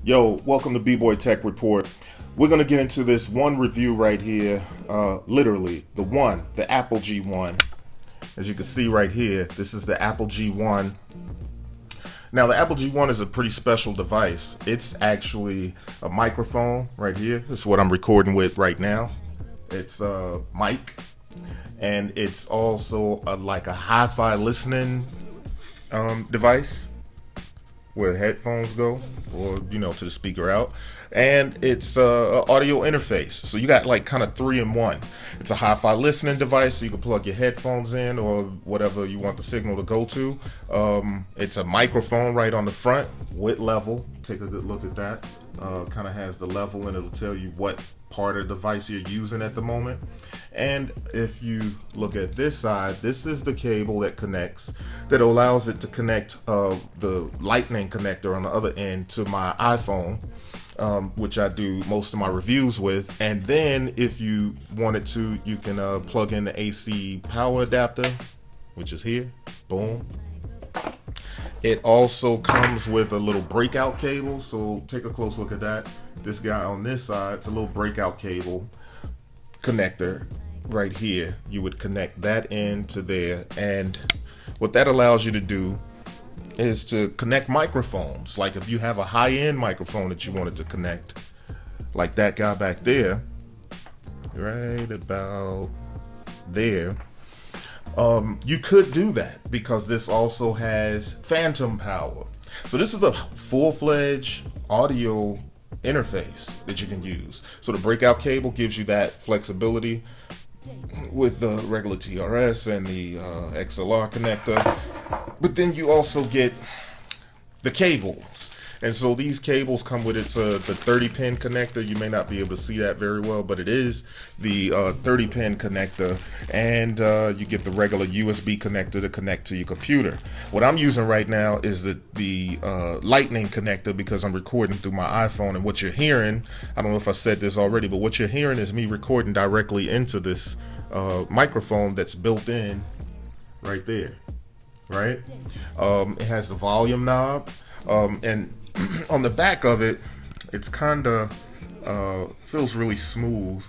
Yo, welcome to B-Boy Tech Report. We're going to get into this one review right here, literally, the Apogee One. As you can see right here, this is the Apogee One. Now, the Apogee One is a pretty special device. It's actually a microphone right here. This is what I'm recording with right now. It's a mic, and it's also like a hi-fi listening device where the headphones go, or to the speaker out, and it's a audio interface. So you got like kind of 3-in-1. It's a hi-fi listening device, so you can plug your headphones in or whatever you want the signal to go to. It's a microphone right on the front with level. Take a good look at that. Kind of has the level, and it'll tell you what part of the device you're using at the moment. And if you look at this side, this is the cable that connects, that allows it to connect the lightning connector on the other end to my iPhone, which I do most of my reviews with. And then if you wanted to, you can plug in the AC power adapter, which is here. Boom. It also comes with a little breakout cable, so take a close look at that. This guy on this side, it's a little breakout cable connector right here. You would connect that into there, and what that allows you to do is to connect microphones. Like if you have a high-end microphone that you wanted to connect, like that guy back there, right about there, you could do that because this also has phantom power. So this is a full-fledged audio interface that you can use. So the breakout cable gives you that flexibility with the regular TRS and the XLR connector, but then you also get the cables. And so these cables come with the 30-pin connector. You may not be able to see that very well, but it is the 30-pin connector, and you get the regular USB connector to connect to your computer. What I'm using right now is the lightning connector because I'm recording through my iPhone, and what you're hearing, I don't know if I said this already, but what you're hearing is me recording directly into this microphone that's built in right there, right? It has the volume knob, and on the back of it, it's kind of feels really smooth.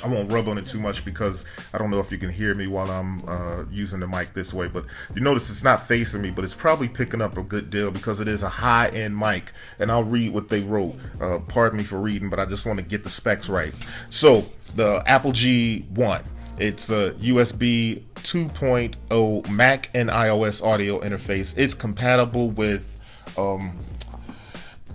I won't rub on it too much because I don't know if you can hear me while I'm using the mic this way, but you notice it's not facing me, but it's probably picking up a good deal because it is a high-end mic. And I'll read what they wrote. Pardon me for reading, but I just want to get the specs right. So the Apogee One, it's a USB 2.0 Mac and iOS audio interface. It's compatible with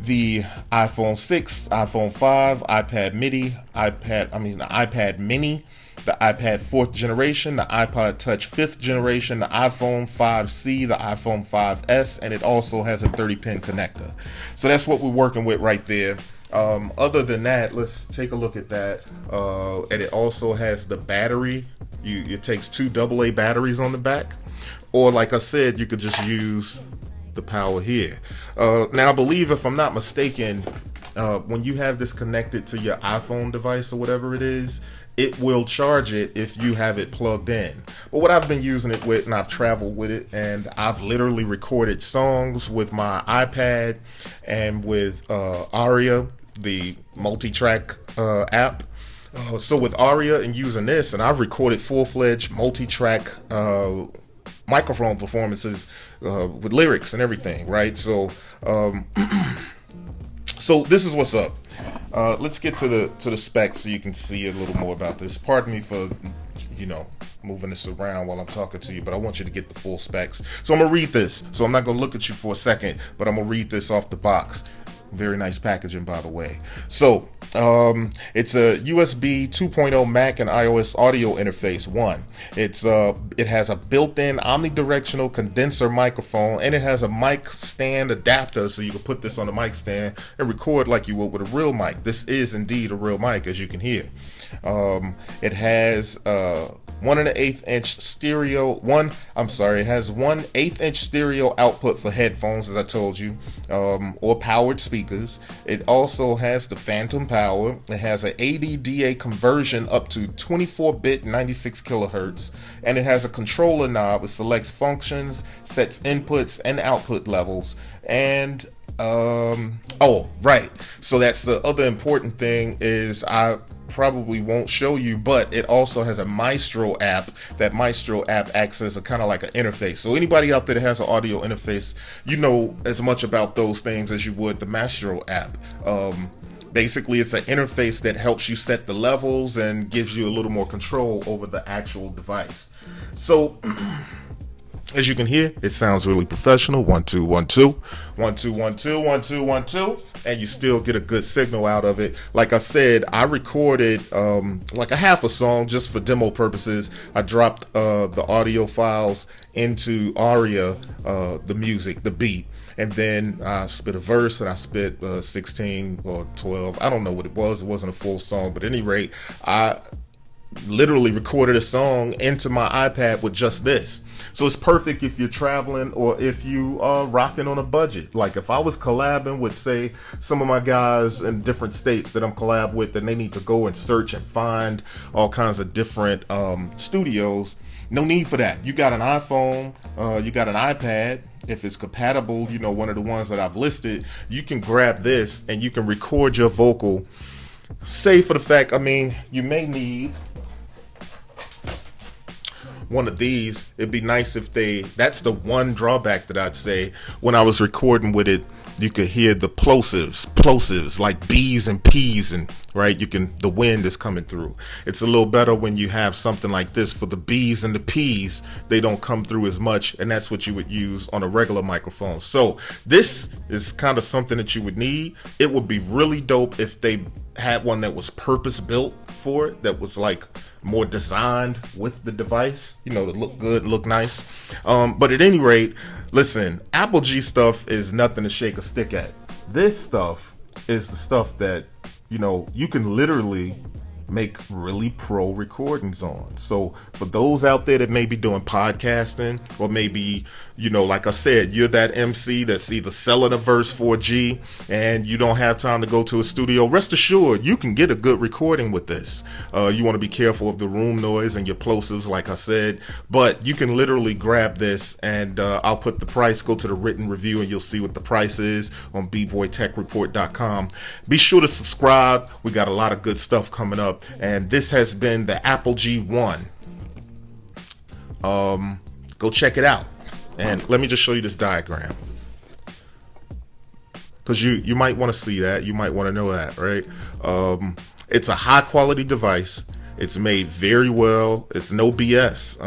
the iPhone 6, iPhone 5, iPad Mini, the iPad Mini, the iPad 4th generation, the iPod Touch 5th generation, the iPhone 5C, the iPhone 5S, and it also has a 30-pin connector. So that's what we're working with right there. Other than that, let's take a look at that. And it also has the battery. It takes 2 AA batteries on the back, or like I said, you could just use the power here. Now I believe, if I'm not mistaken, when you have this connected to your iPhone device or whatever it is, it will charge it if you have it plugged in. But what I've been using it with, and I've traveled with it, and I've literally recorded songs with my iPad and with Aria, the multi-track app. So with Aria and using this, and I've recorded full-fledged multi-track microphone performances with lyrics and everything, right? So so this is what's up. Let's get to the specs so you can see a little more about this. Pardon me for moving this around while I'm talking to you, but I want you to get the full specs. So I'm gonna read this. So I'm not gonna look at you for a second, but I'm gonna read this off the box. Very nice packaging, by the way. So it's a USB 2.0 Mac and iOS audio interface one. It has a built-in omnidirectional condenser microphone, and it has a mic stand adapter, so you can put this on the mic stand and record like you would with a real mic. This is indeed a real mic, as you can hear. It has 1 1/8-inch stereo. It has 1/8-inch stereo output for headphones, as I told you, or powered speakers. It also has the phantom power. It has an ADDA conversion up to 24-bit 96 kilohertz, and it has a controller knob. It selects functions, sets inputs and output levels, and Oh, right. So that's the other important thing is I probably won't show you, but it also has a Maestro app. That Maestro app acts as a kind of like an interface. So anybody out there that has an audio interface, you know as much about those things as you would the Maestro app. Basically, it's an interface that helps you set the levels and gives you a little more control over the actual device. So as you can hear, it sounds really professional. 1 2 1 2 1 2 1 2 1 2 1 2, and you still get a good signal out of it. Like I said, I recorded like a half a song just for demo purposes. I dropped the audio files into Aria, the music, the beat, and then I spit a verse and I spit 16 or 12. I don't know what it was. It wasn't a full song, but at any rate, I literally recorded a song into my iPad with just this. So it's perfect if you're traveling or if you are rocking on a budget. Like if I was collabing with, say, some of my guys in different states that I'm collab with, then they need to go and search and find all kinds of different studios. No need for that. You got an iPhone, you got an iPad. If it's compatible, you know, one of the ones that I've listed, you can grab this and you can record your vocal. Say for the fact, I mean, you may need one of these. It'd be nice if that's the one drawback that I'd say. When I was recording with it, you could hear the plosives like B's and P's, and right, the wind is coming through. It's a little better when you have something like this for the B's and the P's. They don't come through as much, and that's what you would use on a regular microphone. So this is kind of something that you would need. It would be really dope if they had one that was purpose built for it, that was like more designed with the device, you know, to look good, look nice. But at any rate, listen, Apogee stuff is nothing to shake a stick at. This stuff is the stuff that, you know, you can literally make really pro recordings on. So for those out there that may be doing podcasting, or maybe, you know, like I said, you're that MC that's either selling a verse for a G and you don't have time to go to a studio, rest assured you can get a good recording with this. You want to be careful of the room noise and your plosives, like I said, but you can literally grab this, and I'll put the price, go to the written review and you'll see what the price is on bboytechreport.com. Be sure to subscribe. We got a lot of good stuff coming up. And this has been the Apogee One. Go check it out. And let me just show you this diagram, because you might want to see that. You might want to know that, right? It's a high quality device. It's made very well. It's no BS.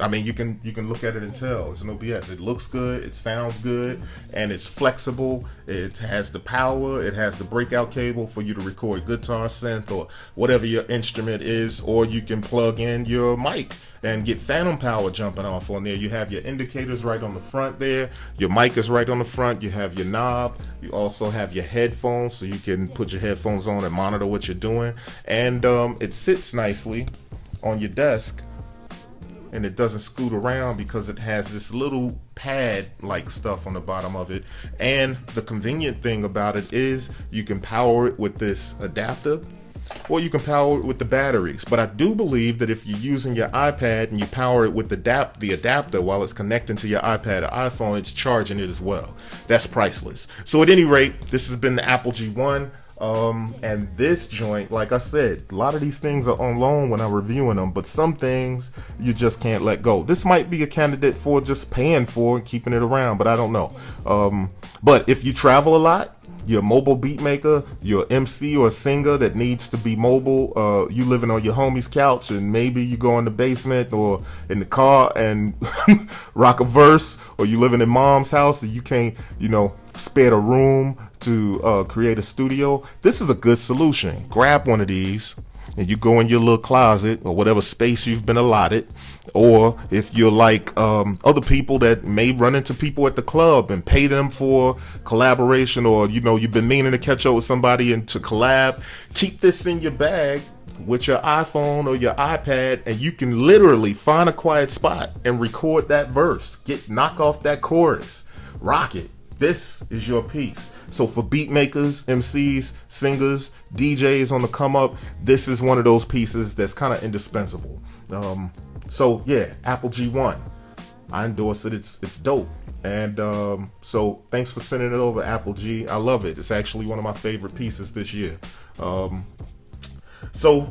I mean, you can look at it and tell it's no BS. It looks good. It sounds good, and it's flexible. It has the power. It has the breakout cable for you to record guitar, synth, or whatever your instrument is. Or you can plug in your mic and get phantom power jumping off on there. You have your indicators right on the front there. Your mic is right on the front. You have your knob. You also have your headphones, so you can put your headphones on and monitor what you're doing. And it sits nicely on your desk, and it doesn't scoot around because it has this little pad like stuff on the bottom of it. And the convenient thing about it is you can power it with this adapter, or you can power it with the batteries. But I do believe that if you're using your iPad and you power it with the adapter while it's connecting to your iPad or iPhone, it's charging it as well. That's priceless. So at any rate, this has been the Apogee One. And this joint, like I said, a lot of these things are on loan when I'm reviewing them, but some things you just can't let go. This might be a candidate for just paying for and keeping it around, but I don't know. But if you travel a lot, you're a mobile beat maker, you're an MC or a singer that needs to be mobile, you living on your homie's couch, and maybe you go in the basement or in the car and rock a verse, or you living in mom's house and you can't, you know, spare a room to create a studio. This is a good solution. Grab one of these and you go in your little closet or whatever space you've been allotted. Or if you're like other people that may run into people at the club and pay them for collaboration, or you know, you've been meaning to catch up with somebody and to collab, keep this in your bag with your iPhone or your iPad, and you can literally find a quiet spot and record that verse, knock off that chorus, rock it. This is your piece. So for beat makers, MCs, singers, DJs on the come up, this is one of those pieces that's kind of indispensable. So yeah, Apogee One. I endorse it. It's dope. And so thanks for sending it over, Apogee. I love it. It's actually one of my favorite pieces this year. So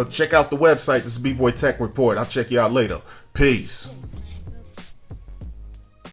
check out the website. This is B-Boy Tech Report. I'll check you out later. Peace.